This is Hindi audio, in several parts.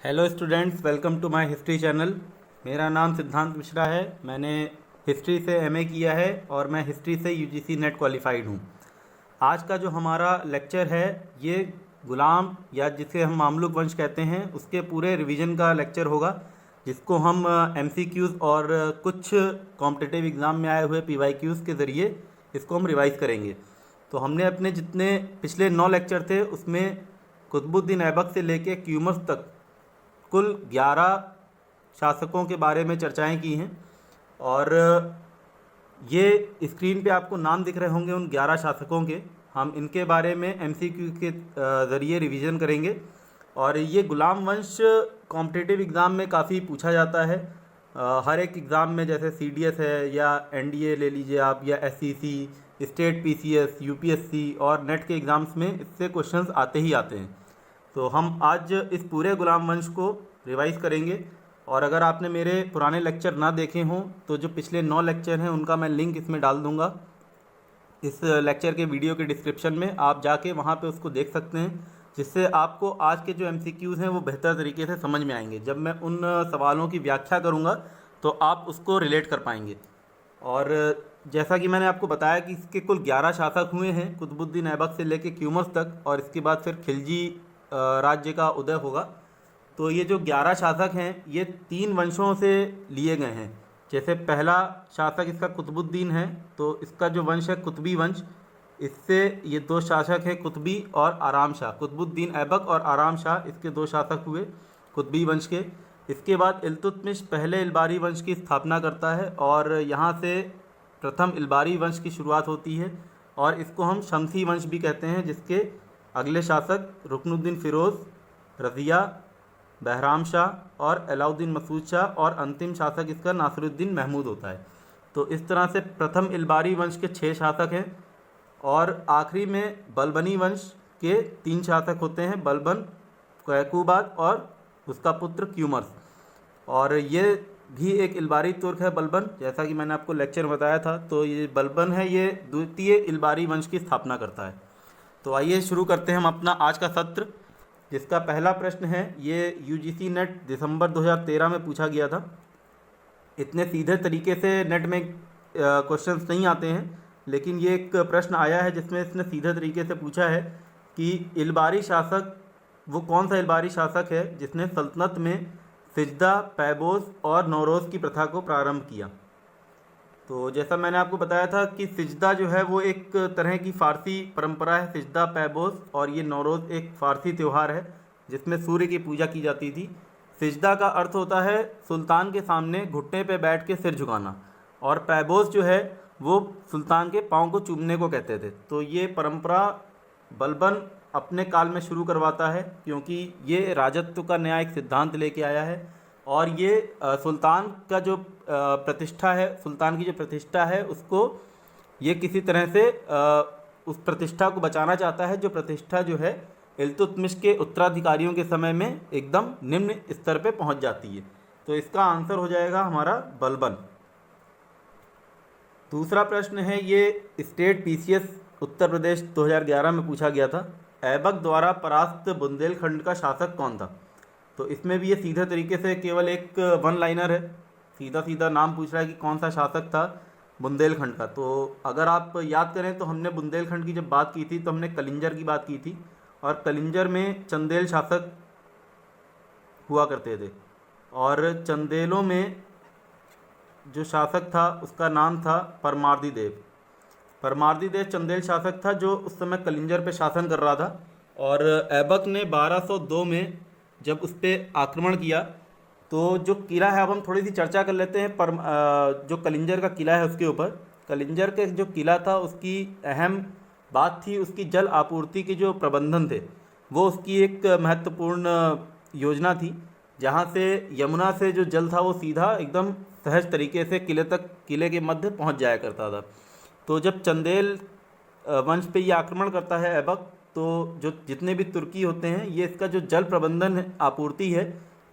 Hello students, welcome to my history channel. मेरा नाम सिद्धांत मिश्रा है। मैंने हिस्ट्री से एमए किया है और मैं हिस्ट्री से यूजीसी नेट क्वालिफाइड हूँ। आज का जो हमारा लेक्चर है ये गुलाम या जिसे हम मामलुक वंश कहते हैं उसके पूरे रिवीजन का लेक्चर होगा, जिसको हम एमसीक्यूज़ और कुछ कॉम्पिटिटिव एग्ज़ाम में आए हुए पीवाईक्यूज़ के ज़रिए इसको हम रिवाइज़ करेंगे। तो हमने अपने जितने पिछले 9 लेक्चर थे उसमें कुतुबुद्दीन ऐबक से लेके क्यूमर्स तक कुल 11 शासकों के बारे में चर्चाएं की हैं। और ये स्क्रीन पे आपको नाम दिख रहे होंगे उन 11 शासकों के। हम इनके बारे में एमसीक्यू के ज़रिए रिवीजन करेंगे। और ये गुलाम वंश कॉम्पिटिटिव एग्ज़ाम में काफ़ी पूछा जाता है। हर एक एग्ज़ाम में, जैसे सीडीएस है या एनडीए ले लीजिए आप, या एससीसी, स्टेट पीसीएस, यूपीएससी और नेट के एग्ज़ाम्स में इससे क्वेश्चंस आते ही आते हैं। तो हम आज इस पूरे गुलाम वंश को रिवाइज़ करेंगे। और अगर आपने मेरे पुराने लेक्चर ना देखे हों तो जो पिछले 9 लेक्चर हैं उनका मैं लिंक इसमें डाल दूंगा। इस लेक्चर के वीडियो के डिस्क्रिप्शन में आप जाके वहाँ पे उसको देख सकते हैं, जिससे आपको आज के जो एमसीक्यूज़ हैं वो बेहतर तरीके से समझ में आएंगे। जब मैं उन सवालों की व्याख्या करूँगा तो आप उसको रिलेट कर पाएंगे। और जैसा कि मैंने आपको बताया कि इसके कुल 11 शासक हुए हैं, कुतुबुद्दीन ऐबक से लेके क्यूमर्स तक, और इसके बाद फिर खिलजी राज्य का उदय होगा। तो ये जो 11 शासक हैं ये 3 वंशों से लिए गए हैं। जैसे पहला शासक इसका कुतुबुद्दीन है, तो इसका जो वंश है कुतुबी वंश। इससे ये 2 शासक हैं कुतुबी और आराम शाह। कुतुबुद्दीन ऐबक और आराम शाह इसके 2 शासक हुए कुतुबी वंश के। इसके बाद इल्तुतमिश पहले इल्बारी वंश की स्थापना करता है और यहाँ से प्रथम इल्बारी वंश की शुरुआत होती है। और इसको हम शमसी वंश भी कहते हैं, जिसके अगले शासक रुकनुद्दीन फ़िरोज़, रज़िया, बहराम शाह और अलाउद्दीन मसूद शाह, और अंतिम शासक इसका नासिरुद्दीन महमूद होता है। तो इस तरह से प्रथम इल्बारी वंश के 6 शासक हैं। और आखिरी में बलबनी वंश के 3 शासक होते हैं, बलबन, कैकुबाद और उसका पुत्र क्यूमर्स। और ये भी एक इल्बारी तुर्क है बलबन, जैसा कि मैंने आपको लेक्चर में बताया था। तो ये बलबन है, ये द्वितीय इल्बारी वंश की स्थापना करता है। तो आइए शुरू करते हैं हम अपना आज का सत्र, जिसका पहला प्रश्न है, ये यूजीसी नेट दिसंबर 2013 में पूछा गया था। इतने सीधे तरीके से नेट में क्वेश्चंस नहीं आते हैं, लेकिन ये एक प्रश्न आया है जिसमें इसने सीधे तरीके से पूछा है कि इल्बारी शासक, वो कौन सा इल्बारी शासक है जिसने सल्तनत में सिजदा, पैबोस और नौरोज़ की प्रथा को प्रारंभ किया। तो जैसा मैंने आपको बताया था कि सिजदा जो है वो एक तरह की फ़ारसी परंपरा है, सिजदा, पैबोस, और ये नौरोज़ एक फ़ारसी त्यौहार है जिसमें सूर्य की पूजा की जाती थी। सिजदा का अर्थ होता है सुल्तान के सामने घुटने पे बैठ के सिर झुकाना, और पैबोस जो है वो सुल्तान के पाँव को चूमने को कहते थे। तो ये परंपरा बलबन अपने काल में शुरू करवाता है, क्योंकि ये राजत्व का नया एक सिद्धांत लेके आया है। और ये सुल्तान का जो प्रतिष्ठा है, सुल्तान की जो प्रतिष्ठा है, उसको ये किसी तरह से उस प्रतिष्ठा को बचाना चाहता है, जो प्रतिष्ठा जो है इल्तुतमिश के उत्तराधिकारियों के समय में एकदम निम्न स्तर पे पहुंच जाती है। तो इसका आंसर हो जाएगा हमारा बलबन। दूसरा प्रश्न है, ये स्टेट पीसीएस उत्तर प्रदेश 2011 में पूछा गया था। ऐबक द्वारा परास्त बुंदेलखंड का शासक कौन था? तो इसमें भी ये सीधे तरीके से केवल एक वन लाइनर है, सीधा सीधा नाम पूछ रहा है कि कौन सा शासक था बुंदेलखंड का। तो अगर आप याद करें तो हमने बुंदेलखंड की जब बात की थी तो हमने कलिंजर की बात की थी, और कलिंजर में चंदेल शासक हुआ करते थे। और चंदेलों में जो शासक था उसका नाम था परमार्दी देव। परमार्दी देव चंदेल शासक था जो उस समय कलिंजर पे शासन कर रहा था। और ऐबक ने 1202 में जब उस पर आक्रमण किया, तो जो किला है, अब हम थोड़ी सी चर्चा कर लेते हैं जो कलिंजर का किला है उसके ऊपर। कलिंजर के जो किला था उसकी अहम बात थी उसकी जल आपूर्ति के जो प्रबंधन थे, वो उसकी एक महत्वपूर्ण योजना थी, जहाँ से यमुना से जो जल था वो सीधा एकदम सहज तरीके से किले के मध्य पहुँच जाया करता था। तो जब चंदेल वंश पे ये आक्रमण करता है ऐबक, तो जो जितने भी तुर्की होते हैं ये इसका जो जल प्रबंधन आपूर्ति है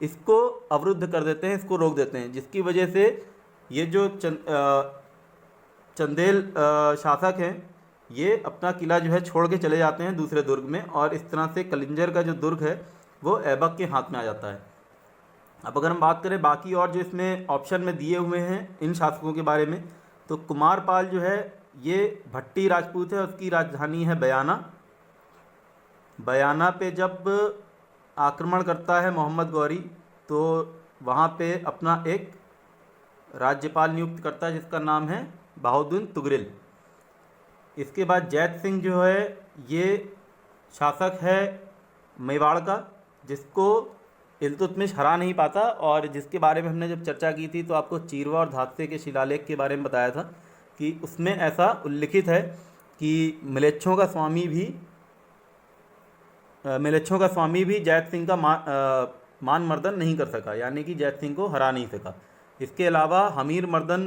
इसको अवरुद्ध कर देते हैं, इसको रोक देते हैं, जिसकी वजह से ये जो चंदेल शासक हैं ये अपना किला जो है छोड़ के चले जाते हैं दूसरे दुर्ग में, और इस तरह से कलिंजर का जो दुर्ग है वो ऐबक के हाथ में आ जाता है। अब अगर हम बात करें बाकी और जो इसमें ऑप्शन में दिए हुए हैं इन शासकों के बारे में, तो कुमारपाल जो है ये भट्टी राजपूत है, उसकी राजधानी है बयाना। बयाना पे जब आक्रमण करता है मोहम्मद गौरी, तो वहाँ पे अपना एक राज्यपाल नियुक्त करता है जिसका नाम है बहाउद्दीन तुगरिल। इसके बाद जैत सिंह जो है ये शासक है मेवाड़ का, जिसको इल्तुतमिश हरा नहीं पाता, और जिसके बारे में हमने जब चर्चा की थी तो आपको चीरवा और धात्से के शिलालेख के बारे में बताया था कि उसमें ऐसा उल्लिखित है कि मिलेच्छों का स्वामी भी जैत सिंह का मान मर्दन नहीं कर सका, यानी कि जैत सिंह को हरा नहीं सका। इसके अलावा हमीर मर्दन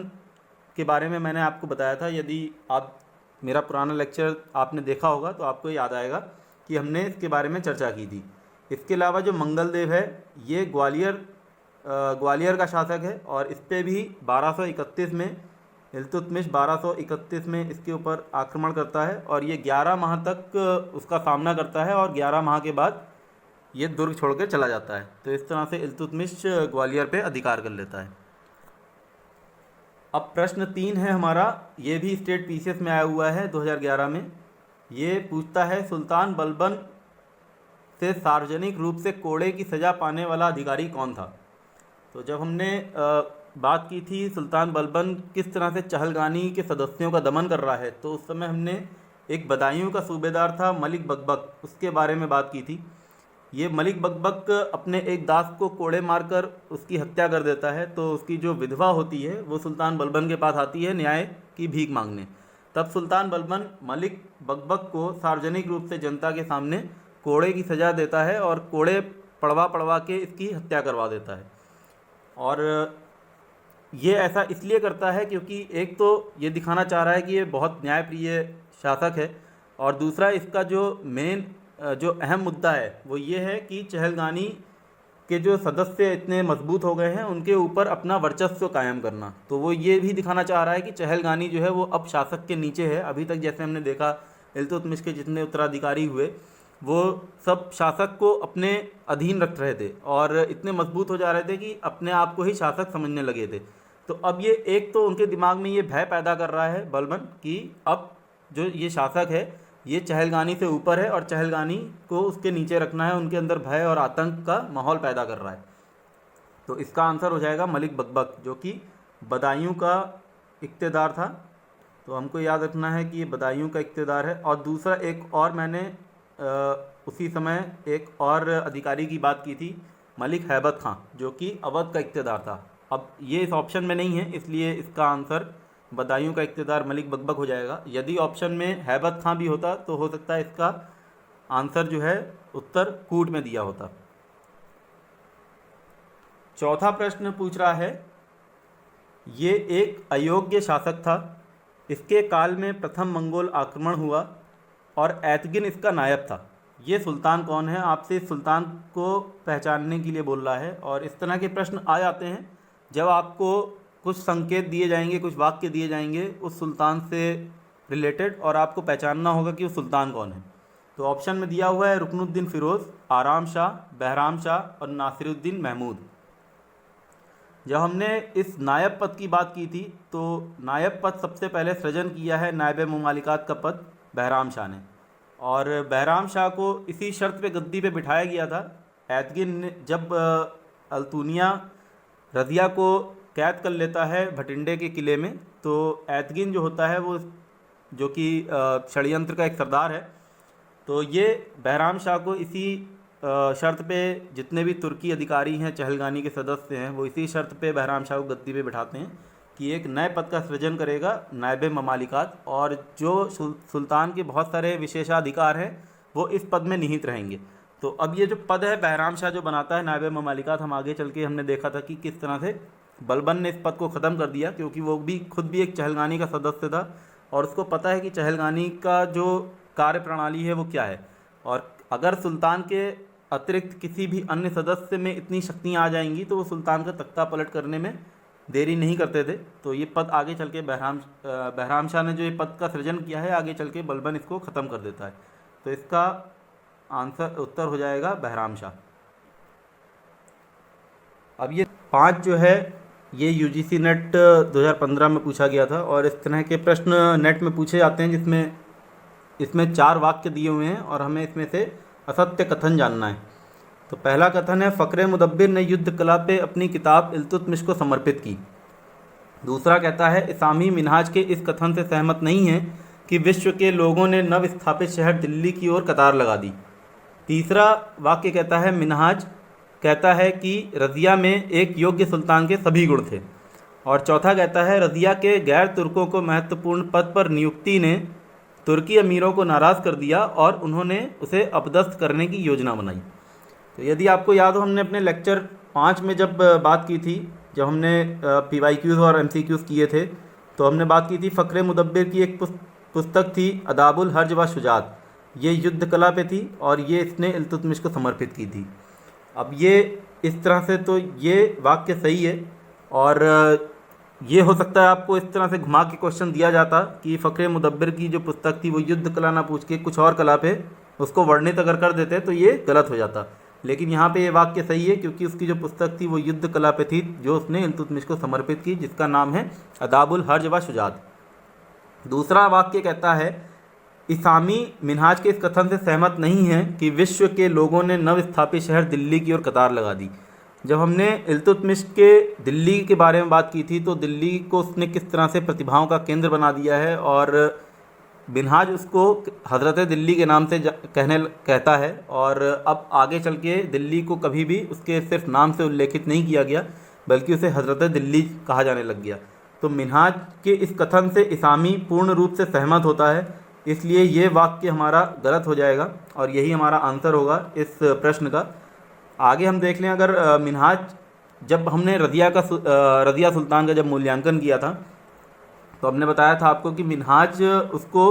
के बारे में मैंने आपको बताया था, यदि आप मेरा पुराना लेक्चर आपने देखा होगा तो आपको याद आएगा कि हमने इसके बारे में चर्चा की थी। इसके अलावा जो मंगलदेव है ये ग्वालियर का शासक है, और इस पर भी 1231 में इल्तुतमिश 1231 में इसके ऊपर आक्रमण करता है, और ये 11 माह तक उसका सामना करता है, और 11 माह के बाद ये दुर्ग छोड़कर चला जाता है। तो इस तरह से इल्तुतमिश ग्वालियर पे अधिकार कर लेता है। अब प्रश्न 3 है हमारा, ये भी स्टेट पीसीएस में आया हुआ है 2011 में। ये पूछता है सुल्तान बलबन से सार्वजनिक रूप से कोड़े की सज़ा पाने वाला अधिकारी कौन था। तो जब हमने बात की थी सुल्तान बलबन किस तरह से चहलगानी के सदस्यों का दमन कर रहा है, तो उस समय हमने एक बदायूं का सूबेदार था मलिक बकबक, उसके बारे में बात की थी। ये मलिक बकबक अपने एक दास को कोड़े मारकर उसकी हत्या कर देता है, तो उसकी जो विधवा होती है वो सुल्तान बलबन के पास आती है न्याय की भीख मांगने। तब सुल्तान बलबन मलिक बकबक को सार्वजनिक रूप से जनता के सामने कोड़े की सज़ा देता है, और कोड़े पड़वा के इसकी हत्या करवा देता है। और ये ऐसा इसलिए करता है क्योंकि एक तो ये दिखाना चाह रहा है कि ये बहुत न्यायप्रिय शासक है, और दूसरा इसका जो मेन जो अहम मुद्दा है वो ये है कि चहलगानी के जो सदस्य इतने मजबूत हो गए हैं उनके ऊपर अपना वर्चस्व कायम करना। तो वो ये भी दिखाना चाह रहा है कि चहलगानी जो है वो अब शासक के नीचे है। अभी तक जैसे हमने देखा इल्तुतमिश के जितने उत्तराधिकारी हुए वो सब शासक को अपने अधीन रख रहे थे, और इतने मजबूत हो जा रहे थे कि अपने आप को ही शासक समझने लगे थे। तो अब ये एक तो उनके दिमाग में ये भय पैदा कर रहा है बलबन कि अब जो ये शासक है ये चहलगानी से ऊपर है, और चहलगानी को उसके नीचे रखना है, उनके अंदर भय और आतंक का माहौल पैदा कर रहा है। तो इसका आंसर हो जाएगा मलिक बकबक, जो कि बदायूं का इक़्तेदार था। तो हमको याद रखना है कि ये बदायूं का इक़्तेदार है। और दूसरा एक और मैंने उसी समय एक और अधिकारी की बात की थी, मलिक हैबत खां, जो कि अवध का इक़्तेदार था। अब ये इस ऑप्शन में नहीं है, इसलिए इसका आंसर बदायूं का इक़्तेदार मलिक बकबक हो जाएगा। यदि ऑप्शन में हैबत खां भी होता तो हो सकता है इसका आंसर जो है उत्तर कूट में दिया होता। चौथा प्रश्न पूछ रहा है, ये एक अयोग्य शासक था, इसके काल में प्रथम मंगोल आक्रमण हुआ और ऐतगिन इसका नायब था। ये सुल्तान कौन है? आपसे इस सुल्तान को पहचानने के लिए बोल रहा है। और इस तरह के प्रश्न आ जाते हैं जब आपको कुछ संकेत दिए जाएंगे, कुछ वाक्य दिए जाएंगे उस सुल्तान से रिलेटेड, और आपको पहचानना होगा कि वो सुल्तान कौन है। तो ऑप्शन में दिया हुआ है रुकनुद्दीन फ़िरोज़, आराम शाह, बहराम शाह और नासिरुद्दीन महमूद। जब हमने इस नायब पद की बात की थी तो नायब पद सबसे पहले सृजन किया है नायब मुमालिकात का पद बहराम शाह ने, और बहराम शाह को इसी शर्त पे गद्दी पे बिठाया गया था। ऐतगिन ने जब अल्तुनिया रज़िया को कैद कर लेता है भटिंडे के किले में, तो ऐतगिन जो होता है वो जो कि षड्यंत्र का एक सरदार है, तो ये बहराम शाह को इसी शर्त पे, जितने भी तुर्की अधिकारी हैं चहलगानी के सदस्य हैं वो इसी शर्त पे बहराम शाह को गद्दी पे बिठाते हैं कि एक नए पद का सृजन करेगा नायब ममालिकात, और जो सुल्तान के बहुत सारे विशेषाधिकार हैं वो इस पद में निहित रहेंगे। तो अब ये जो पद है बहराम शाह जो बनाता है नायब ममालिकात, हम आगे चल के हमने देखा था कि किस तरह से बलबन ने इस पद को ख़त्म कर दिया, क्योंकि वो भी खुद भी एक चहलगानी का सदस्य था और उसको पता है कि चहलगानी का जो कार्य प्रणाली है वो क्या है, और अगर सुल्तान के अतिरिक्त किसी भी अन्य सदस्य में इतनी शक्तियाँ आ जाएंगी तो वो सुल्तान का तख्ता पलट करने में देरी नहीं करते थे। तो ये पद आगे चल के बहराम शाह ने जो ये पद का सृजन किया है, आगे चल के बलबन इसको ख़त्म कर देता है। तो इसका आंसर उत्तर हो जाएगा बहराम शाह। अब ये 5 जो है ये यूजीसी नेट 2015 में पूछा गया था, और इस तरह के प्रश्न नेट में पूछे जाते हैं जिसमें इसमें 4 वाक्य दिए हुए हैं और हमें इसमें से असत्य कथन जानना है। तो पहला कथन है, फ़क्र मुदब्बिर ने युद्ध कला पे अपनी किताब इल्तुतमिश को समर्पित की। दूसरा कहता है, इसामी मिनहाज के इस कथन से सहमत नहीं है कि विश्व के लोगों ने नव स्थापित शहर दिल्ली की ओर कतार लगा दी। तीसरा वाक्य कहता है, मिनहाज कहता है कि रज़िया में एक योग्य सुल्तान के सभी गुण थे। और चौथा कहता है, रज़िया के गैर तुर्कों को महत्वपूर्ण पद पर नियुक्ति ने तुर्की अमीरों को नाराज़ कर दिया और उन्होंने उसे अपदस्थ करने की योजना बनाई। तो यदि आपको याद हो, हमने अपने लेक्चर 5 में जब बात की थी, जब हमने PYQs और MCQs किए थे, तो हमने बात की थी फ़क्र मुदब्बिर की एक पुस्तक थी अदाबुल हर्ज व शुजात। ये युद्ध कला पे थी और ये इसने इल्तुतमिश को समर्पित की थी। अब ये इस तरह से तो ये वाक्य सही है, और ये हो सकता है आपको इस तरह से घुमा के क्वेश्चन दिया जाता कि फ़क्र मुदब्बिर की जो पुस्तक थी वो युद्ध कला ना पूछ के कुछ और कला पे उसको वर्णित अगर कर देते तो ये गलत हो जाता। लेकिन यहाँ पे ये वाक्य सही है क्योंकि उसकी जो पुस्तक थी वो युद्ध कला पे थी जो उसने इल्तुतमिश को समर्पित की, जिसका नाम है अदाबुल हर्ज व शुजात। दूसरा वाक्य कहता है, इसामी मिनहाज के इस कथन से सहमत नहीं है कि विश्व के लोगों ने नव स्थापित शहर दिल्ली की ओर कतार लगा दी। जब हमने इल्तुतमिश के दिल्ली के बारे में बात की थी तो दिल्ली को उसने किस तरह से प्रतिभाओं का केंद्र बना दिया है, और मिनहाज उसको हज़रत दिल्ली के नाम से कहता है, और अब आगे चल के दिल्ली को कभी भी उसके सिर्फ नाम से उल्लेखित नहीं किया गया बल्कि उसे हज़रत दिल्ली कहा जाने लग गया। तो मिनहाज के इस कथन से इसामी पूर्ण रूप से सहमत होता है, इसलिए ये वाक्य हमारा गलत हो जाएगा और यही हमारा आंसर होगा इस प्रश्न का। आगे हम देख लें, अगर मिनहाज जब हमने रज़िया सुल्तान का जब मूल्यांकन किया था तो हमने बताया था आपको कि मिनहाज उसको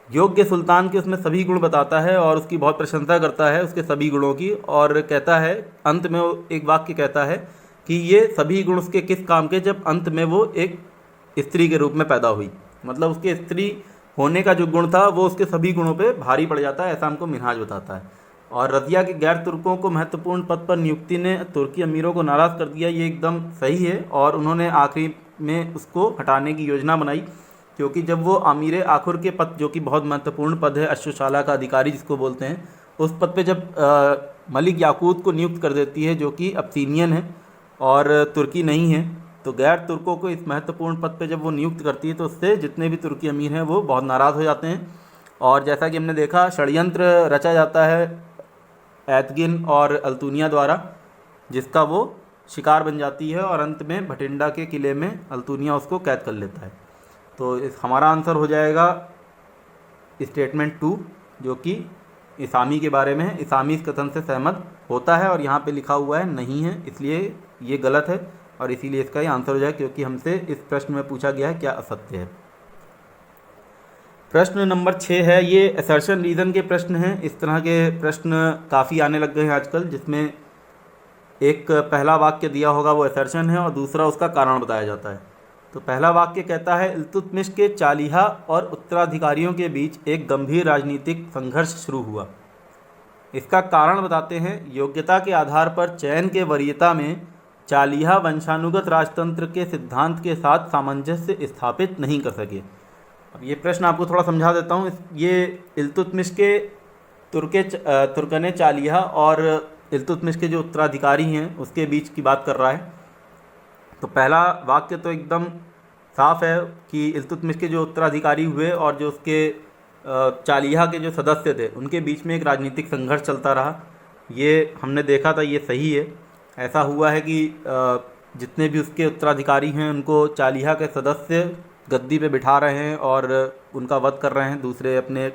योग्य सुल्तान के उसमें सभी गुण बताता है और उसकी बहुत प्रशंसा करता है उसके सभी गुणों की, और कहता है अंत में वो एक वाक्य कहता है कि ये सभी गुण उसके किस काम के, जब अंत में वो एक स्त्री के रूप में पैदा हुई। मतलब उसके स्त्री होने का जो गुण था वो उसके सभी गुणों पे भारी पड़ जाता है, ऐसा हमको मिनहाज बताता है। और रज़िया के गैर तुर्कों को महत्वपूर्ण पद पर नियुक्ति ने तुर्की अमीरों को नाराज़ कर दिया, ये एकदम सही है, और उन्होंने आखिरी में उसको हटाने की योजना बनाई, क्योंकि जब वो अमीर आखुर के पद, जो कि बहुत महत्वपूर्ण पद है, अश्वशाला का अधिकारी जिसको बोलते हैं, उस पद पे जब मलिक याकूत को नियुक्त कर देती है जो कि अब्सीनियन है और तुर्की नहीं है, तो गैर तुर्कों को इस महत्वपूर्ण पद पे जब वो नियुक्त करती है तो उससे जितने भी तुर्की अमीर हैं वो बहुत नाराज़ हो जाते हैं। और जैसा कि हमने देखा, षड्यंत्र रचा जाता है ऐतगिन और अल्तुनिया द्वारा, जिसका वो शिकार बन जाती है और अंत में भटिंडा के किले में अल्तुनिया उसको कैद कर लेता है। तो हमारा आंसर हो जाएगा स्टेटमेंट 2, जो कि इसामी के बारे में है। इसामी इस कथन से सहमत होता है और यहाँ पे लिखा हुआ है नहीं है, इसलिए ये गलत है और इसीलिए इसका ही आंसर हो जाएगा, क्योंकि हमसे इस प्रश्न में पूछा गया है क्या असत्य है। प्रश्न नंबर 6 है, ये असर्शन रीज़न के प्रश्न हैं। इस तरह के प्रश्न काफ़ी आने लग गए हैं आजकल, जिसमें एक पहला वाक्य दिया होगा वो असर्शन है और दूसरा उसका कारण बताया जाता है। तो पहला वाक्य कहता है, इल्तुतमिश के चालिहा और उत्तराधिकारियों के बीच एक गंभीर राजनीतिक संघर्ष शुरू हुआ। इसका कारण बताते हैं, योग्यता के आधार पर चयन के वरीयता में चालिहा वंशानुगत राजतंत्र के सिद्धांत के साथ सामंजस्य स्थापित नहीं कर सके। अब ये प्रश्न आपको थोड़ा समझा देता हूँ। ये इल्तुतमिश के तुर्कने चालिहा और इल्तुतमिश के जो उत्तराधिकारी हैं उसके बीच की बात कर रहा है। तो पहला वाक्य तो एकदम साफ है कि इल्तुतमिश के जो उत्तराधिकारी हुए और जो उसके चालिहा के जो सदस्य थे उनके बीच में एक राजनीतिक संघर्ष चलता रहा। ये हमने देखा था, ये सही है। ऐसा हुआ है कि जितने भी उसके उत्तराधिकारी हैं उनको चालिहा के सदस्य गद्दी पे बिठा रहे हैं और उनका वध कर रहे हैं, दूसरे अपने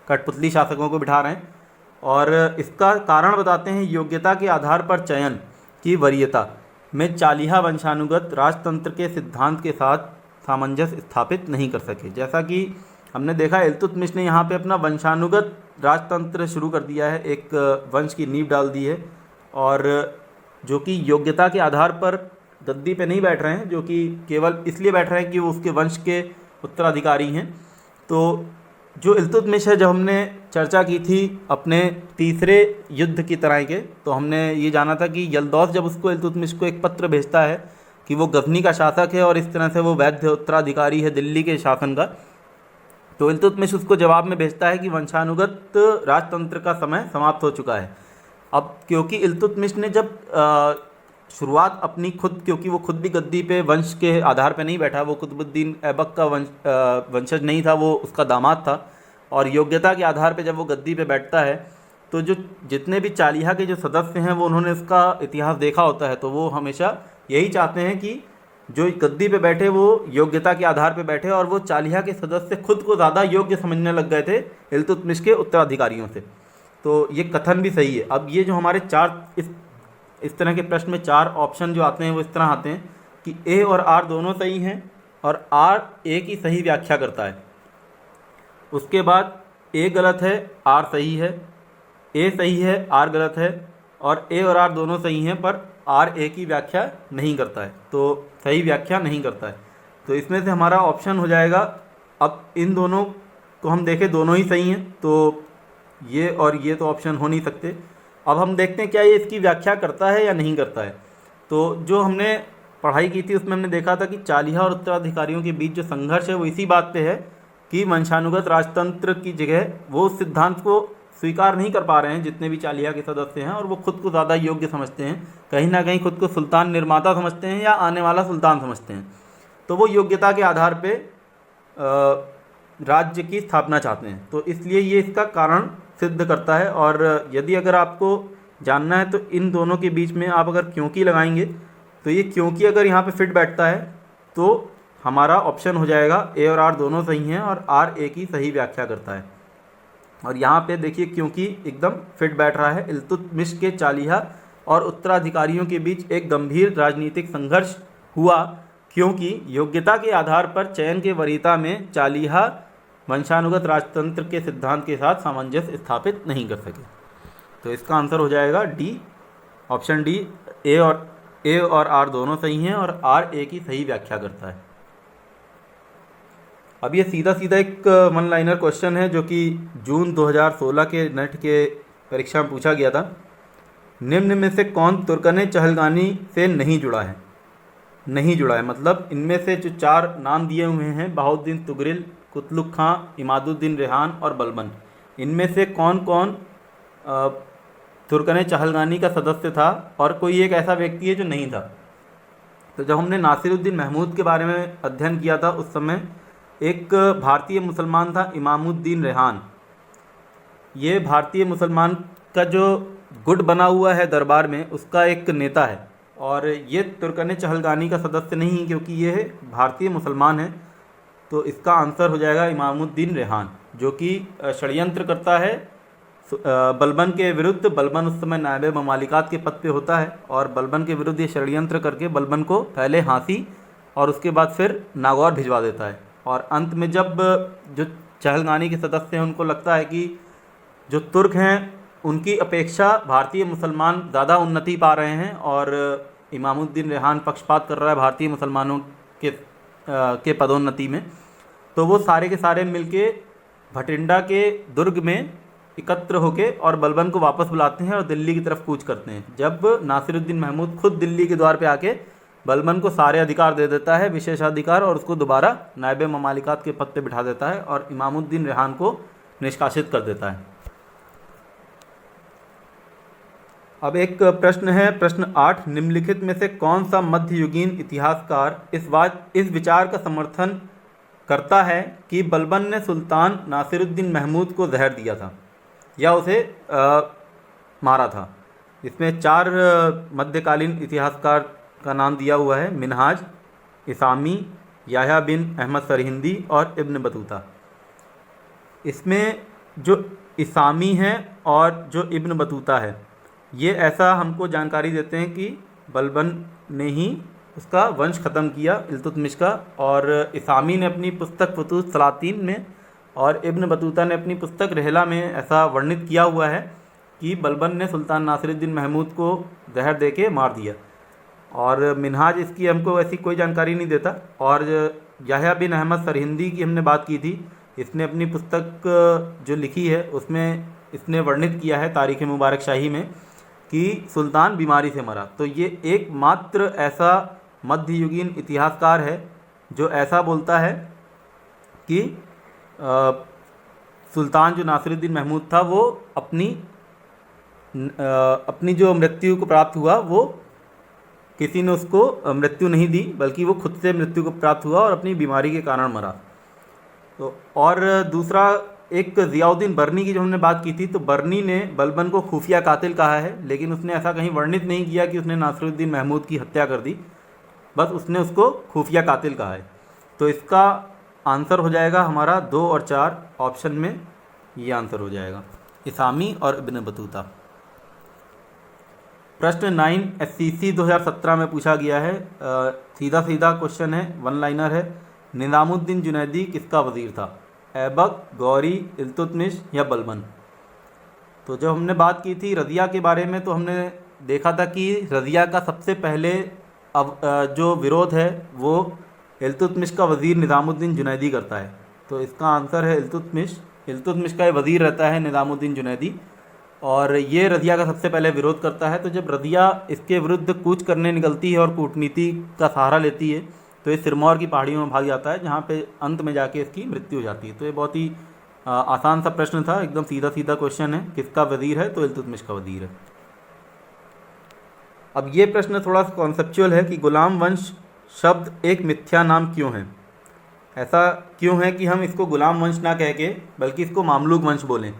कठपुतली शासकों को बिठा रहे हैं। और इसका कारण बताते हैं, योग्यता के आधार पर चयन की वरीयता में चालिहा वंशानुगत राजतंत्र के सिद्धांत के साथ सामंजस्य स्थापित नहीं कर सके। जैसा कि हमने देखा, इल्तुतमिश ने यहाँ पे अपना वंशानुगत राजतंत्र शुरू कर दिया है, एक वंश की नींव डाल दी है, और जो कि योग्यता के आधार पर गद्दी पे नहीं बैठ रहे हैं, जो कि केवल इसलिए बैठ रहे हैं कि वो उसके वंश के उत्तराधिकारी हैं। तो जो इल्तुतमिश है, जब हमने चर्चा की थी अपने तीसरे युद्ध की तरह के, तो हमने ये जाना था कि यल्दौस जब उसको इल्तुतमिश को एक पत्र भेजता है कि वो गजनी का शासक है और इस तरह से वो वैध उत्तराधिकारी है दिल्ली के शासन का, तो इल्तुतमिश उसको जवाब में भेजता है कि वंशानुगत राजतंत्र का समय समाप्त हो चुका है। अब क्योंकि इल्तुतमिश ने जब शुरुआत अपनी खुद, क्योंकि वो खुद भी गद्दी पे वंश के आधार पे नहीं बैठा, वो कुतुबुद्दीन ऐबक का वंशज नहीं था, वो उसका दामाद था, और योग्यता के आधार पे जब वो गद्दी पे बैठता है तो जो जितने भी चालिहा के जो सदस्य हैं वो उन्होंने उसका इतिहास देखा होता है, तो वो हमेशा यही चाहते हैं कि जो गद्दी पे बैठे वो योग्यता के आधार पे बैठे, और वो चालिहा के सदस्य खुद को ज़्यादा योग्य समझने लग गए थे इल्तुतमिश के उत्तराधिकारियों से। तो ये कथन भी सही है। अब ये जो हमारे इस तरह के प्रश्न में 4 ऑप्शन जो आते हैं वो इस तरह आते हैं कि ए और आर दोनों सही हैं और आर ए की सही व्याख्या करता है। उसके बाद ए गलत है, आर सही है, ए सही है, आर गलत है, और ए और आर दोनों सही हैं पर आर ए की व्याख्या नहीं करता है, तो सही व्याख्या नहीं करता है। तो इसमें से हमारा ऑप्शन हो जाएगा, अब इन दोनों को हम देखें दोनों ही सही हैं, तो ये और ये तो ऑप्शन हो नहीं सकते। अब हम देखते हैं क्या ये इसकी व्याख्या करता है या नहीं करता है। तो जो हमने पढ़ाई की थी उसमें हमने देखा था कि चालिहा और उत्तराधिकारियों के बीच जो संघर्ष है वो इसी बात पे है कि वंशानुगत राजतंत्र की जगह वो उस सिद्धांत को स्वीकार नहीं कर पा रहे हैं जितने भी चालिहा के सदस्य हैं, और वो खुद को ज़्यादा योग्य समझते हैं, कहीं ना कहीं खुद को सुल्तान निर्माता समझते हैं या आने वाला सुल्तान समझते हैं। तो वो योग्यता के आधार पे राज्य की स्थापना चाहते हैं, तो इसलिए ये इसका कारण सिद्ध करता है। और यदि अगर आपको जानना है तो इन दोनों के बीच में आप अगर क्योंकि लगाएंगे तो ये क्योंकि अगर यहाँ पे फिट बैठता है तो हमारा ऑप्शन हो जाएगा ए और आर दोनों सही हैं और आर ए की सही व्याख्या करता है। और यहाँ पे देखिए क्योंकि एकदम फिट बैठ रहा है। इल्तुतमिश के चालिहा और उत्तराधिकारियों के बीच एक गंभीर राजनीतिक संघर्ष हुआ क्योंकि योग्यता के आधार पर चयन के वरीयता में चालिहा वंशानुगत राजतंत्र के सिद्धांत के साथ सामंजस्य स्थापित नहीं कर सके। तो इसका आंसर हो जाएगा डी, ऑप्शन डी। ए और आर दोनों सही हैं और आर ए की सही व्याख्या करता है। अब ये सीधा सीधा एक वन लाइनर क्वेश्चन है जो कि जून 2016 के नेट के परीक्षा में पूछा गया था। निम्न में से कौन तुर्कने चहलगानी से नहीं जुड़ा है? नहीं जुड़ा है मतलब इनमें से जो 4 नाम दिए हुए हैं, बहाउद्दीन तुगरिल, कुतलुक खां, इमादुद्दीन रेहान और बलबन, इनमें से कौन कौन तुर्कने चहलगानी का सदस्य था और कोई एक ऐसा व्यक्ति है जो नहीं था। तो जब हमने नासिरुद्दीन महमूद के बारे में अध्ययन किया था उस समय एक भारतीय मुसलमान था इमामुद्दीन रेहान। ये भारतीय मुसलमान का जो गुट बना हुआ है दरबार में उसका एक नेता है, और ये तुर्कने चहलगानी का सदस्य नहीं क्योंकि ये भारतीय मुसलमान है। तो इसका आंसर हो जाएगा इमामुद्दीन रेहान, जो कि षड्यंत्र करता है बलबन के विरुद्ध। बलबन उस समय नायब ममालिकात के पद पे होता है और बलबन के विरुद्ध ये षड्यंत्र करके बलबन को पहले हाँसी और उसके बाद फिर नागौर भिजवा देता है। और अंत में जब जो चहलगानी के सदस्य हैं उनको लगता है कि जो तुर्क हैं उनकी अपेक्षा भारतीय मुसलमान ज़्यादा उन्नति पा रहे हैं और इमामुद्दीन रेहान पक्षपात कर रहा है भारतीय मुसलमानों के पदोन्नति में, तो वो सारे के सारे मिलके भटिंडा के दुर्ग में एकत्र होके और बलबन को वापस बुलाते हैं और दिल्ली की तरफ कूच करते हैं। जब नासिरुद्दीन महमूद खुद दिल्ली के द्वार पे आके बलबन को सारे अधिकार दे देता है, विशेषाधिकार, और उसको दोबारा नायब ममालिकात के पद पे बिठा देता है और इमामुद्दीन रेहान को निष्कासित कर देता है। अब एक प्रश्न है, प्रश्न 8, निम्नलिखित में से कौन सा मध्ययुगीन इतिहासकार इस विचार का समर्थन करता है कि बलबन ने सुल्तान नासिरुद्दीन महमूद को जहर दिया था या उसे मारा था? इसमें 4 मध्यकालीन इतिहासकार का नाम दिया हुआ है, मिनहाज, इसामी, याह्या बिन अहमद सरहिंदी और इब्न बतूता। इसमें जो इसामी है और जो इब्न बतूता है ये ऐसा हमको जानकारी देते हैं कि बलबन ने ही उसका वंश ख़त्म किया इल्तुतमिश का, और इसामी ने अपनी पुस्तक फुतूह सलातीन में और इब्न बतूता ने अपनी पुस्तक रहला में ऐसा वर्णित किया हुआ है कि बलबन ने सुल्तान नासिरुद्दीन महमूद को जहर दे के मार दिया। और मिनहाज इसकी हमको ऐसी कोई जानकारी नहीं देता। और याह्या बिन अहमद सरहिंदी की हमने बात की थी, इसने अपनी पुस्तक जो लिखी है उसमें इसने वर्णित किया है तारीख़ मुबारक शाही में कि सुल्तान बीमारी से मरा। तो ये एकमात्र ऐसा मध्ययुगीन इतिहासकार है जो ऐसा बोलता है कि सुल्तान जो नासिरुद्दीन महमूद था वो अपनी जो मृत्यु को प्राप्त हुआ वो किसी ने उसको मृत्यु नहीं दी, बल्कि वो खुद से मृत्यु को प्राप्त हुआ और अपनी बीमारी के कारण मरा। तो और दूसरा एक ज़ियाउद्दीन बर्नी की जो हमने बात की थी, तो बर्नी ने बलबन को खुफिया कातिल कहा है, लेकिन उसने ऐसा कहीं वर्णित नहीं किया कि उसने नासिरुद्दीन महमूद की हत्या कर दी, बस उसने उसको खुफिया कातिल कहा है। तो इसका आंसर हो जाएगा हमारा 2 और 4 ऑप्शन में ये आंसर हो जाएगा, इसामी और इब्न बतूता। प्रश्न 9 SCC 2017 में पूछा गया है। सीधा सीधा क्वेश्चन है, वन लाइनर है। निज़ामुद्दीन जुनैदी किसका वज़ीर था? ऐबक, गौरी, इल्तुतमिश या बलबन? तो जब हमने बात की थी रज़िया के बारे में, तो हमने देखा था कि रज़िया का सबसे पहले जो विरोध है वो इल्तुतमिश का वज़ीर निज़ामुद्दीन जुनैदी करता है। तो इसका आंसर है इल्तुतमिश। इल्तुतमिश का वज़ीर रहता है निज़ामुद्दीन जुनैदी, और ये रज़िया का सबसे पहले विरोध करता है। तो जब रज़िया इसके विरुद्ध कूच करने निकलती है और कूटनीति का सहारा लेती है, तो ये सिरमौर की पहाड़ियों में भाग जाता है, जहाँ पे अंत में जाके इसकी मृत्यु हो जाती है। तो ये बहुत ही आसान सा प्रश्न था, एकदम सीधा सीधा क्वेश्चन है। किसका वज़ीर है? तो इल्तुतमिश का वज़ीर है। अब ये प्रश्न थोड़ा सा कॉन्सेप्चुअल है कि गुलाम वंश शब्द एक मिथ्या नाम क्यों है? ऐसा क्यों है कि हम इसको गुलाम वंश ना कह के बल्कि इसको मामलूक वंश बोलें?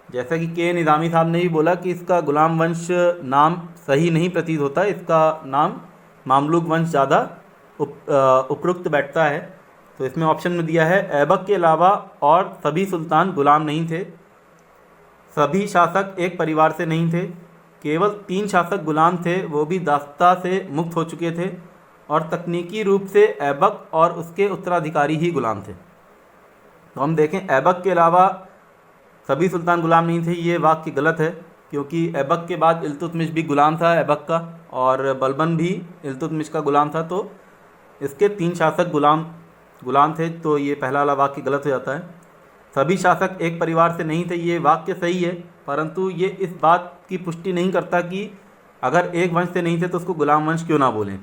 जैसा कि के निज़ामी साहब ने भी बोला कि इसका गुलाम वंश नाम सही नहीं प्रतीत होता, इसका नाम मामलूक वंश ज़्यादा उपयुक्त बैठता है। तो इसमें ऑप्शन में दिया है ऐबक के अलावा और सभी सुल्तान गुलाम नहीं थे, सभी शासक एक परिवार से नहीं थे, केवल 3 शासक गुलाम थे, वो भी दास्ता से मुक्त हो चुके थे, और तकनीकी रूप से ऐबक और उसके उत्तराधिकारी ही गुलाम थे। तो हम देखें ऐबक के अलावा सभी सुल्तान गुलाम नहीं थे, ये वाक्य गलत है, क्योंकि ऐबक के बाद इल्तुतमिश भी गुलाम था ऐबक का, और बलबन भी इल्तुतमिश का गुलाम था। तो इसके 3 शासक गुलाम थे, तो ये पहला वाला वाक्य गलत हो जाता है। सभी शासक एक परिवार से नहीं थे, ये वाक्य सही है, परंतु ये इस बात की पुष्टि नहीं करता कि अगर एक वंश से नहीं थे तो उसको गुलाम वंश क्यों ना बोलें,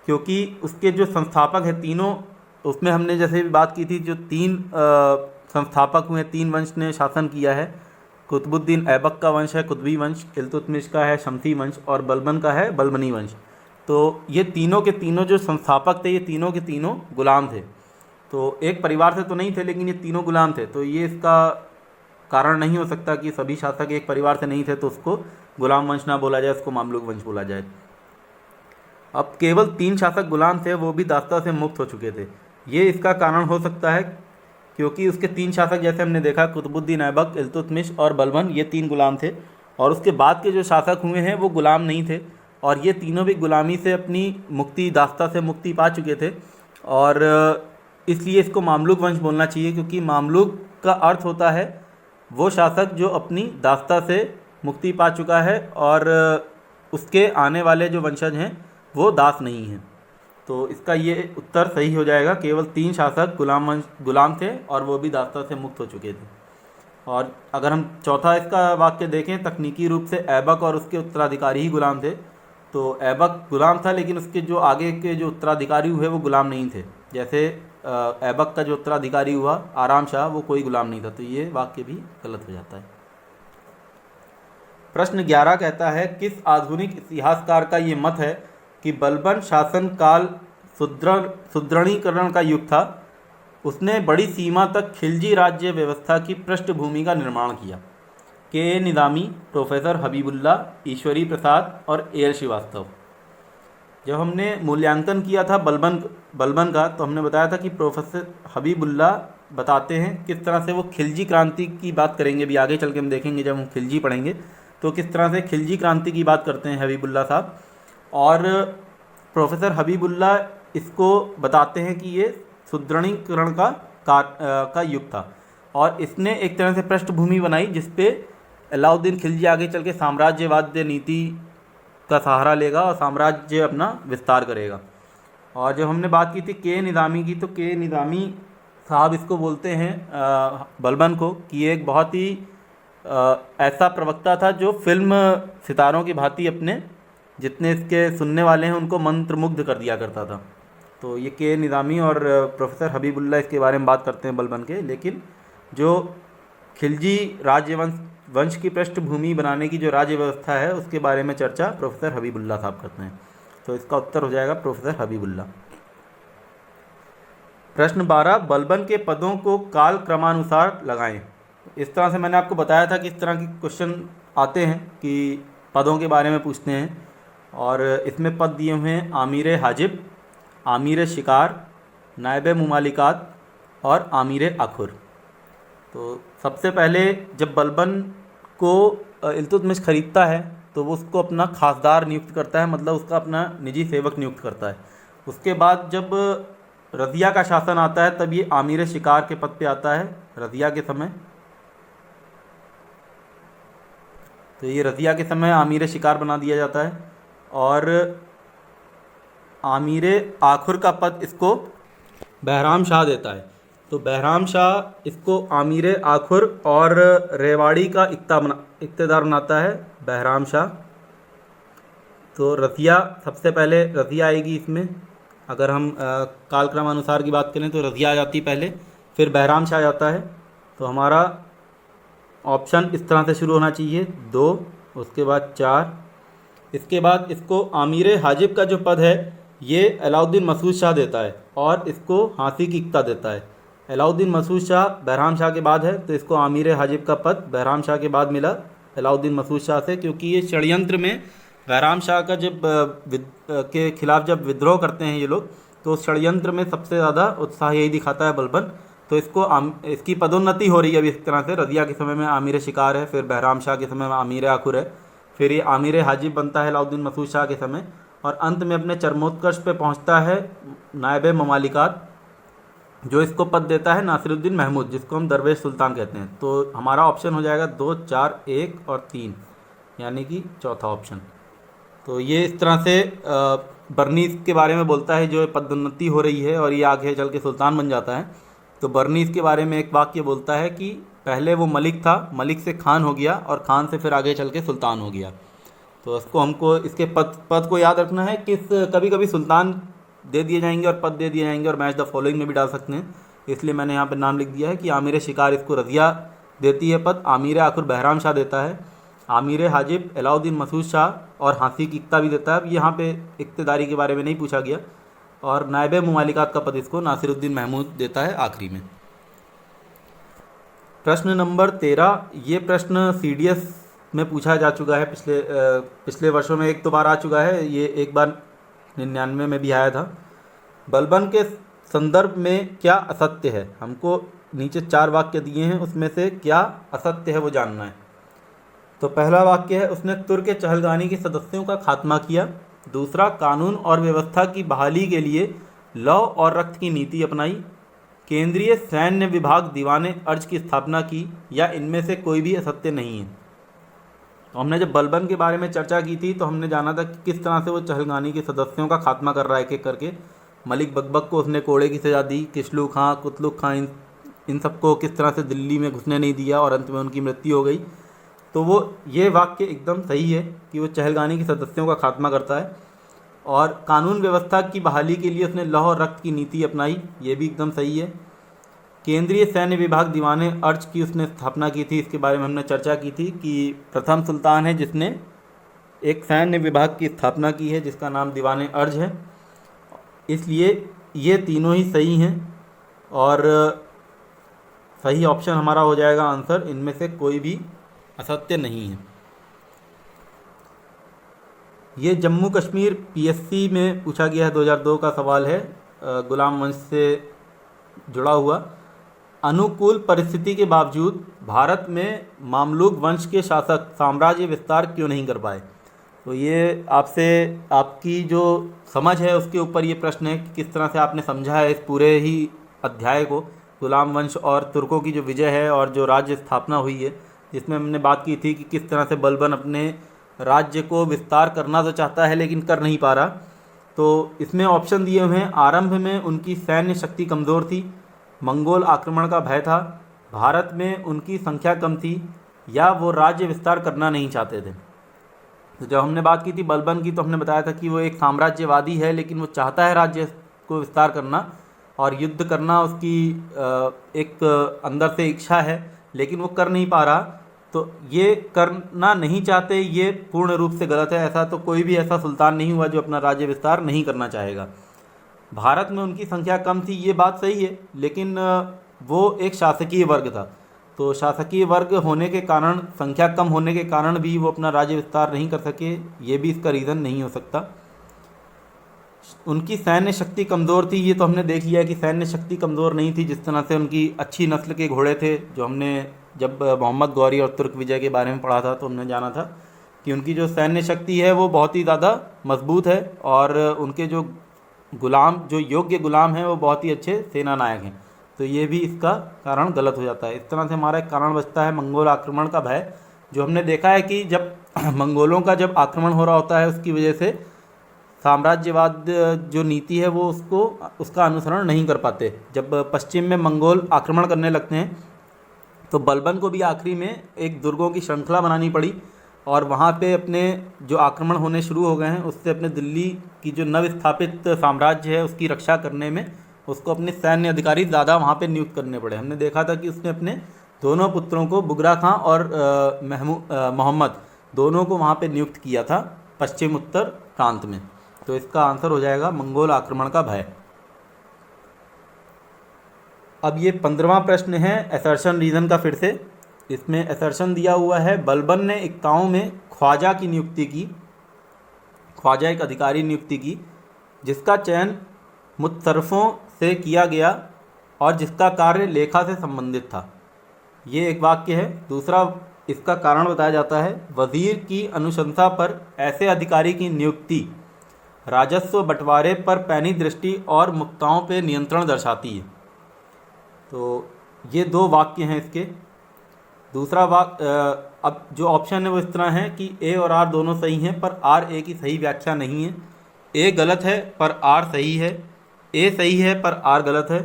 क्योंकि उसके जो संस्थापक हैं तीनों, उसमें हमने जैसे भी बात की थी, जो 3 संस्थापक हुए, 3 वंश ने शासन किया है। कुतुबुद्दीन ऐबक का वंश है कुतुबी वंश, इल्तुतमिश का है शमसी वंश, और बलबन का है बलबनी वंश। तो ये तीनों के तीनों जो संस्थापक थे, ये तीनों के तीनों गुलाम थे। तो एक परिवार से तो नहीं थे, लेकिन ये तीनों गुलाम थे। तो ये इसका कारण नहीं हो सकता कि सभी शासक एक परिवार से नहीं थे तो उसको गुलाम वंश ना बोला जाए, उसको मामलूक वंश बोला जाए। अब केवल 3 शासक गुलाम थे, वो भी दास्ता से मुक्त हो चुके थे। ये इसका कारण हो सकता है क्योंकि उसके 3 शासक, जैसे हमने देखा, कुतुबुद्दीन ऐबक, इल्तुतमिश और बलबन, ये 3 गुलाम थे, और उसके बाद के जो शासक हुए हैं वो गुलाम नहीं थे, और ये तीनों भी गुलामी से अपनी मुक्ति, दास्ता से मुक्ति पा चुके थे। और इसलिए इसको मामलूक वंश बोलना चाहिए, क्योंकि मामलूक का अर्थ होता है वो शासक जो अपनी दास्ता से मुक्ति पा चुका है और उसके आने वाले जो वंशज हैं वो दास नहीं हैं। तो इसका ये उत्तर सही हो जाएगा, केवल 3 शासक गुलाम थे और वो भी दास्ता से मुक्त हो चुके थे। और अगर हम चौथा इसका वाक्य देखें, तकनीकी रूप से ऐबक और उसके उत्तराधिकारी ही गुलाम थे। तो ऐबक गुलाम था, लेकिन उसके जो आगे के जो उत्तराधिकारी हुए वो गुलाम नहीं थे। जैसे ऐबक का जो उत्तराधिकारी हुआ आराम शाह, वो कोई गुलाम नहीं था। तो ये वाक्य भी गलत हो जाता है। प्रश्न 11 कहता है, किस आधुनिक इतिहासकार का ये मत है कि बलबन शासन काल सुदृढ़ीकरण का युग था? उसने बड़ी सीमा तक खिलजी राज्य व्यवस्था की पृष्ठभूमि का निर्माण किया। के निज़ामी, प्रोफेसर हबीबुल्ला, ईश्वरी प्रसाद और एल श्रीवास्तव। जब हमने मूल्यांकन किया था बलबन का, तो हमने बताया था कि प्रोफेसर हबीबुल्ला बताते हैं किस तरह से वो खिलजी क्रांति की बात करेंगे। भी आगे चल के हम देखेंगे, जब हम खिलजी पढ़ेंगे तो किस तरह से खिलजी क्रांति की बात करते हैं हबीबुल्ला साहब। और प्रोफेसर हबीबुल्ला इसको बताते हैं कि ये सुदृढ़ीकरण का युग था, और इसने एक तरह से पृष्ठभूमि बनाई जिसपे अलाउद्दीन खिलजी आगे चल के साम्राज्यवाद नीति का सहारा लेगा और साम्राज्य अपना विस्तार करेगा। और जब हमने बात की थी के निज़ामी की, तो के निज़ामी साहब इसको बोलते हैं बलबन को, कि ये एक बहुत ही ऐसा प्रवक्ता था जो फिल्म सितारों की भांति अपने जितने इसके सुनने वाले हैं उनको मंत्रमुग्ध कर दिया करता था। तो ये के निज़ामी और प्रोफेसर हबीबुल्ला इसके बारे में बात करते हैं बलबन के, लेकिन जो खिलजी वंश की पृष्ठभूमि बनाने की जो राज्य व्यवस्था है उसके बारे में चर्चा प्रोफेसर हबीबुल्ला साहब करते हैं। तो इसका उत्तर हो जाएगा प्रोफेसर हबीबुल्ला। प्रश्न 12, बलबन के पदों को काल क्रमानुसार लगाएं। इस तरह से मैंने आपको बताया था कि इस तरह के क्वेश्चन आते हैं कि पदों के बारे में पूछते हैं, और इसमें पद दिए हुए हैं आमीर हाजिब, आमीर शिकार, नायब मुमालिकात और आमीर आखुर। तो सबसे पहले जब बलबन को इल्तुतमिश ख़रीदता है तो वो उसको अपना खासदार नियुक्त करता है, मतलब उसका अपना निजी सेवक नियुक्त करता है। उसके बाद जब रज़िया का शासन आता है तब ये आमीर शिकार के पद पे आता है रज़िया के समय। तो ये रज़िया के समय आमीर शिकार बना दिया जाता है, और आमीर आखुर का पद इसको बहराम शाह देता है। तो बहराम शाह इसको आमीर आखुर और रेवाड़ी का इक्तेदार बनाता है बहराम शाह। तो रज़िया, सबसे पहले रज़िया आएगी इसमें। अगर हम कालक्रमानुसार की बात करें तो रज़िया आ जाती पहले, फिर बहराम शाह जाता है। तो हमारा ऑप्शन इस तरह से शुरू होना चाहिए 2, उसके बाद 4, इसके बाद इसको आमीर हाजिब का जो पद है ये अलाउद्दीन मसूद शाह देता है और इसको हांसी की इक्ता देता है। अलाउद्दीन मसूद शाह बहराम शाह के बाद है, तो इसको आमीर हाजिब का पद बहराम शाह के बाद मिला अलाउद्दीन मसूद शाह से, क्योंकि ये षड्यंत्र में बहराम शाह का जब के खिलाफ जब विद्रोह करते हैं ये लोग, तो उस षड्यंत्र में सबसे ज़्यादा उत्साह यही दिखाता है बलबन। तो इसकी पदोन्नति हो रही है अभी इस तरह से, रज़िया के समय में आमीर शिकार है, फिर बहराम शाह के समय में आमीर आखुर है, फिर ये आमीर हाजिब बनता है अलाउद्दीन मसूद शाह के समय, और अंत में अपने चरमोत्कर्ष पे पहुंचता है नायब ममालिकात, जो इसको पद देता है नासिरुद्दीन महमूद, जिसको हम दरवेश सुल्तान कहते हैं। तो हमारा ऑप्शन हो जाएगा 2, 4, 1 और 3, यानी कि चौथा ऑप्शन। तो ये इस तरह से बर्नीस के बारे में बोलता है, जो पदोन्नति हो रही है और ये आगे चल के सुल्तान बन जाता है। तो बर्नीस के बारे में एक वाक्य बोलता है कि पहले वो मलिक था, मलिक से खान हो गया और खान से फिर आगे चल के सुल्तान हो गया। तो इसको हमको इसके पद को याद रखना है कि कभी कभी सुल्तान दे दिए जाएंगे और पद दे दिए जाएंगे, और मैच द फॉलोइंग में भी डाल सकते हैं, इसलिए मैंने यहाँ पे नाम लिख दिया है कि आमीर शिकार इसको रज़िया देती है पद, आमीर आखुर बहराम शाह देता है, आमीर हाजिब अलाउद्दीन मसूद शाह और हांसी की इक्ता भी देता है। यहाँ पे इक्तेदारी के बारे में नहीं पूछा गया, और नायब मुमालिकात का पद इसको नासिरुद्दीन महमूद देता है आखिरी में। प्रश्न नंबर 13, ये प्रश्न CDS में पूछा जा चुका है, पिछले वर्षों में एक दो बार आ चुका है, ये एक बार 99 में भी आया था। बलबन के संदर्भ में क्या असत्य है? हमको नीचे 4 वाक्य दिए हैं, उसमें से क्या असत्य है वो जानना है। तो पहला वाक्य है, उसने तुर्क चहलगानी के सदस्यों का खात्मा किया। दूसरा, कानून और व्यवस्था की बहाली के लिए लौ और रक्त की नीति अपनाई। केंद्रीय सैन्य विभाग दीवाने अर्ज की स्थापना की, या इनमें से कोई भी असत्य नहीं है। तो हमने जब बलबन के बारे में चर्चा की थी तो हमने जाना था कि किस तरह से वो चहलगानी के सदस्यों का खात्मा कर रहा है, एक एक करके। मलिक बकबक को उसने कोड़े की सजा दी, किशलू खां, कुतलुक खां, इन सबको किस तरह से दिल्ली में घुसने नहीं दिया और अंत में उनकी मृत्यु हो गई। तो वो ये वाक्य एकदम सही है कि वो चहलगानी के सदस्यों का खात्मा करता है, और कानून व्यवस्था की बहाली के लिए उसने लौह और रक्त की नीति अपनाई, ये भी एकदम सही है। केंद्रीय सैन्य विभाग दीवाने अर्ज की उसने स्थापना की थी, इसके बारे में हमने चर्चा की थी कि प्रथम सुल्तान है जिसने एक सैन्य विभाग की स्थापना की है जिसका नाम दीवाने अर्ज है, इसलिए ये तीनों ही सही हैं, और सही ऑप्शन हमारा हो जाएगा आंसर, इनमें से कोई भी असत्य नहीं है। ये जम्मू कश्मीर PSC में पूछा गया है, 2002 का सवाल है, गुलाम वंश से जुड़ा हुआ। अनुकूल परिस्थिति के बावजूद भारत में मामलूक वंश के शासक साम्राज्य विस्तार क्यों नहीं कर पाए? तो ये आपसे आपकी जो समझ है उसके ऊपर ये प्रश्न है कि किस तरह से आपने समझा है इस पूरे ही अध्याय को। गुलाम वंश और तुर्कों की जो विजय है और जो राज्य स्थापना हुई है, जिसमें हमने बात की थी कि किस तरह से बलबन अपने राज्य को विस्तार करना तो चाहता है लेकिन कर नहीं पा रहा। तो इसमें ऑप्शन दिए हुए हैं, आरंभ में उनकी सैन्य शक्ति कमज़ोर थी, मंगोल आक्रमण का भय था, भारत में उनकी संख्या कम थी, या वो राज्य विस्तार करना नहीं चाहते थे। तो जब हमने बात की थी बलबन की, तो हमने बताया था कि वो एक साम्राज्यवादी है, लेकिन वो चाहता है राज्य को विस्तार करना और युद्ध करना उसकी एक अंदर से इच्छा है, लेकिन वो कर नहीं पा रहा। तो ये करना नहीं चाहते, ये पूर्ण रूप से गलत है। ऐसा तो कोई भी ऐसा सुल्तान नहीं हुआ जो अपना राज्य विस्तार नहीं करना चाहेगा। भारत में उनकी संख्या कम थी, ये बात सही है, लेकिन वो एक शासकीय वर्ग था। तो शासकीय वर्ग होने के कारण, संख्या कम होने के कारण भी वो अपना राज्य विस्तार नहीं कर सके, ये भी इसका रीज़न नहीं हो सकता। उनकी सैन्य शक्ति कमज़ोर थी, ये तो हमने देख लिया कि सैन्य शक्ति कमज़ोर नहीं थी। जिस तरह से उनकी अच्छी नस्ल के घोड़े थे, जो हमने जब मोहम्मद गौरी और तुर्क विजय के बारे में पढ़ा था, तो हमने जाना था कि उनकी जो सैन्य शक्ति है वो बहुत ही ज़्यादा मजबूत है, और उनके जो गुलाम, जो योग्य गुलाम हैं, वो बहुत ही अच्छे सेना नायक हैं। तो ये भी इसका कारण गलत हो जाता है। इस तरह से हमारा एक कारण बचता है मंगोल आक्रमण का भय, जो हमने देखा है कि जब मंगोलों का जब आक्रमण हो रहा होता है, उसकी वजह से साम्राज्यवाद जो नीति है वो उसका अनुसरण नहीं कर पाते। जब पश्चिम में मंगोल आक्रमण करने लगते हैं, तो बलबन को भी आखिरी में एक दुर्गों की श्रृंखला बनानी पड़ी, और वहाँ पे अपने जो आक्रमण होने शुरू हो गए हैं, उससे अपने दिल्ली की जो नव स्थापित साम्राज्य है उसकी रक्षा करने में उसको अपने सैन्य अधिकारी ज़्यादा वहाँ पे नियुक्त करने पड़े। हमने देखा था कि उसने अपने दोनों पुत्रों को, बुगरा खां और मोहम्मद, दोनों को वहाँ पे नियुक्त किया था पश्चिम उत्तर प्रांत में। तो इसका आंसर हो जाएगा मंगोल आक्रमण का भय। अब ये 15वां प्रश्न है असर्शन रीजन का। फिर से इसमें असर्शन दिया हुआ है, बलबन ने एकताओं में ख्वाजा की नियुक्ति की, ख्वाजा एक अधिकारी नियुक्ति की, जिसका चयन मुत्सरफ़ों से किया गया और जिसका कार्य लेखा से संबंधित था। ये एक वाक्य है। दूसरा, इसका कारण बताया जाता है, वज़ीर की अनुशंसा पर ऐसे अधिकारी की नियुक्ति राजस्व बंटवारे पर पैनी दृष्टि और मुक्ताओं पर नियंत्रण दर्शाती है। तो ये दो वाक्य हैं इसके। दूसरा वाक्य, अब जो ऑप्शन है वो इस तरह है कि ए और आर दोनों सही हैं, पर आर ए की सही व्याख्या नहीं है। ए गलत है पर आर सही है, ए सही है पर आर गलत है।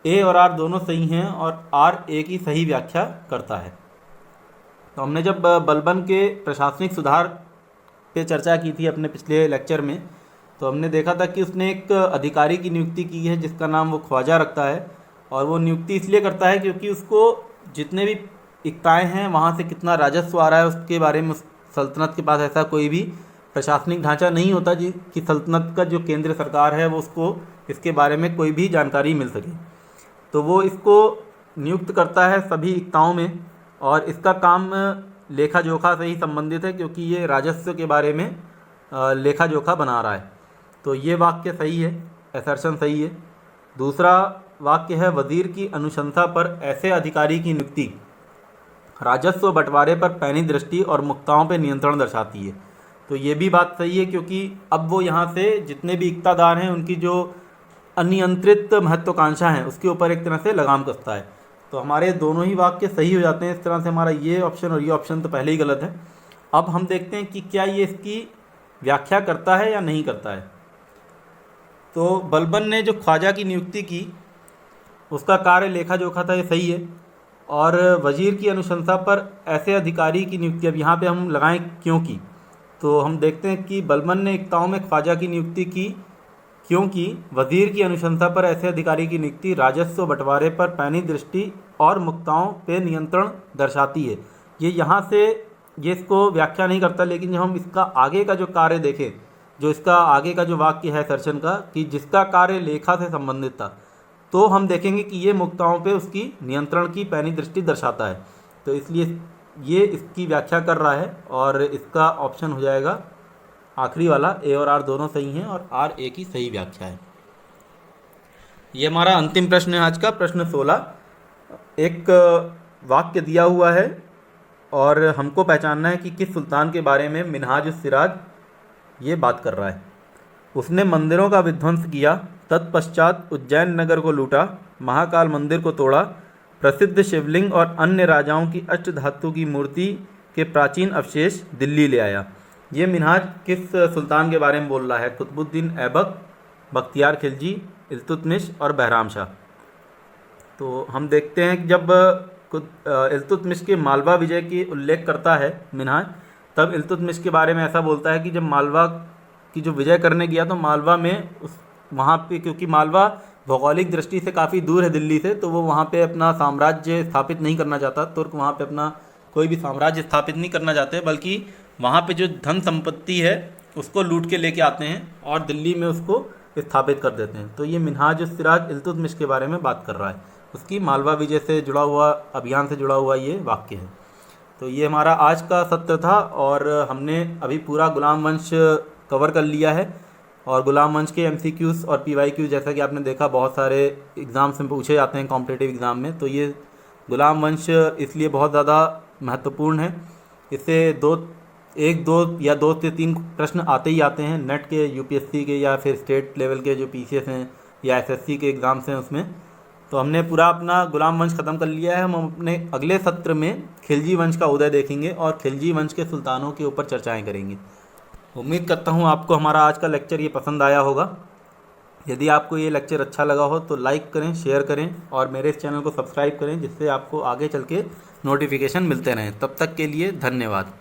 ए और आर दोनों सही हैं और आर ए की सही व्याख्या करता है। तो हमने जब बलबन के प्रशासनिक सुधार पे चर्चा की थी अपने पिछले लेक्चर में, तो हमने देखा था कि उसने एक अधिकारी की नियुक्ति की है जिसका नाम वो ख्वाजा रखता है, और वो नियुक्ति इसलिए करता है क्योंकि उसको जितने भी इकाएँ हैं वहाँ से कितना राजस्व आ रहा है उसके बारे में सल्तनत के पास ऐसा कोई भी प्रशासनिक ढांचा नहीं होता कि सल्तनत का जो केंद्र सरकार है वो उसको इसके बारे में कोई भी जानकारी मिल सके। तो वो इसको नियुक्त करता है सभी इकाओं में, और इसका काम लेखा जोखा से ही संबंधित है, क्योंकि ये राजस्व के बारे में लेखा जोखा बना रहा है। तो ये वाक्य सही है, असर्शन सही है। दूसरा वाक्य है, वज़ीर की अनुशंसा पर ऐसे अधिकारी की नियुक्ति राजस्व बंटवारे पर पैनी दृष्टि और मुक्ताओं पर नियंत्रण दर्शाती है। तो ये भी बात सही है, क्योंकि अब वो यहाँ से जितने भी इक्तादार हैं उनकी जो अनियंत्रित महत्वाकांक्षा है उसके ऊपर एक तरह से लगाम कसता है। तो हमारे दोनों ही वाक्य सही हो जाते हैं। इस तरह से हमारा ये ऑप्शन और ये ऑप्शन तो पहले ही गलत है। अब हम देखते हैं कि क्या ये इसकी व्याख्या करता है या नहीं करता है। तो बलबन ने जो ख्वाजा की नियुक्ति की उसका कार्य लेखा जोखा था, ये सही है। और वज़ीर की अनुशंसा पर ऐसे अधिकारी की नियुक्ति, अब यहाँ पे हम लगाएं क्योंकि, तो हम देखते हैं कि बलबन ने इक्ताओं में ख्वाजा की नियुक्ति की क्योंकि वज़ीर की अनुशंसा पर ऐसे अधिकारी की नियुक्ति राजस्व बंटवारे पर पैनी दृष्टि और मुक्ताओं पे नियंत्रण दर्शाती है। ये यहाँ से ये इसको व्याख्या नहीं करता, लेकिन जब हम इसका आगे का जो कार्य देखें, जो इसका आगे का जो वाक्य है सर्शन का, कि जिसका कार्य लेखा से संबंधित था, तो हम देखेंगे कि ये मुक्ताओं पे उसकी नियंत्रण की पैनी दृष्टि दर्शाता है। तो इसलिए ये इसकी व्याख्या कर रहा है, और इसका ऑप्शन हो जाएगा आखिरी वाला, ए और आर दोनों सही हैं और आर ए की सही व्याख्या है। ये हमारा अंतिम प्रश्न है आज का, प्रश्न 16। एक वाक्य दिया हुआ है और हमको पहचानना है कि किस सुल्तान के बारे में मिनहाज उस सिराज ये बात कर रहा है। उसने मंदिरों का विध्वंस किया, तत्पश्चात उज्जैन नगर को लूटा, महाकाल मंदिर को तोड़ा, प्रसिद्ध शिवलिंग और अन्य राजाओं की अष्टधातु की मूर्ति के प्राचीन अवशेष दिल्ली ले आया। ये मिनहाज किस सुल्तान के बारे में बोल रहा है? कुतुबुद्दीन ऐबक, बख्तियार खिलजी, इल्तुतमिश और बहराम शाह। तो हम देखते हैं कि जब इल्तुतमिश के मालवा विजय की उल्लेख करता है मिनहाज, तब इल्तुतमिश के बारे में ऐसा बोलता है कि जब मालवा की जो विजय करने गया तो मालवा में उस वहाँ पे, क्योंकि मालवा भौगोलिक दृष्टि से काफ़ी दूर है दिल्ली से, तो वो वहाँ पे अपना साम्राज्य स्थापित नहीं करना चाहता। तुर्क वहाँ पे अपना कोई भी साम्राज्य स्थापित नहीं करना चाहते, बल्कि वहाँ पे जो धन संपत्ति है उसको लूट के लेके आते हैं और दिल्ली में उसको स्थापित कर देते हैं। तो ये मिनहाज सिराज इल्तुतमिश के बारे में बात कर रहा है, उसकी मालवा विजय से जुड़ा हुआ, अभियान से जुड़ा हुआ ये वाक्य है। तो ये हमारा आज का सत्र था और हमने अभी पूरा गुलाम वंश कवर कर लिया है। और गुलाम वंश के MCQs और PYQ जैसा कि आपने देखा बहुत सारे एग्ज़ाम्स में पूछे जाते हैं कॉम्पिटिटिव एग्ज़ाम में, तो ये गुलाम वंश इसलिए बहुत ज़्यादा महत्वपूर्ण है। इससे एक दो या 2 से 3 प्रश्न आते ही आते हैं नेट के, UPSC के या फिर स्टेट लेवल के जो PCS हैं या SSC के एग्ज़ाम्स हैं उसमें। तो हमने पूरा अपना गुलाम वंश ख़त्म कर लिया है। हम अपने अगले सत्र में खिलजी वंश का उदय देखेंगे और खिलजी वंश के सुल्तानों के ऊपर चर्चाएं करेंगे। उम्मीद करता हूँ आपको हमारा आज का लेक्चर ये पसंद आया होगा। यदि आपको ये लेक्चर अच्छा लगा हो तो लाइक करें, शेयर करें और मेरे इस चैनल को सब्सक्राइब करें, जिससे आपको आगे चल के नोटिफिकेशन मिलते रहें। तब तक के लिए धन्यवाद।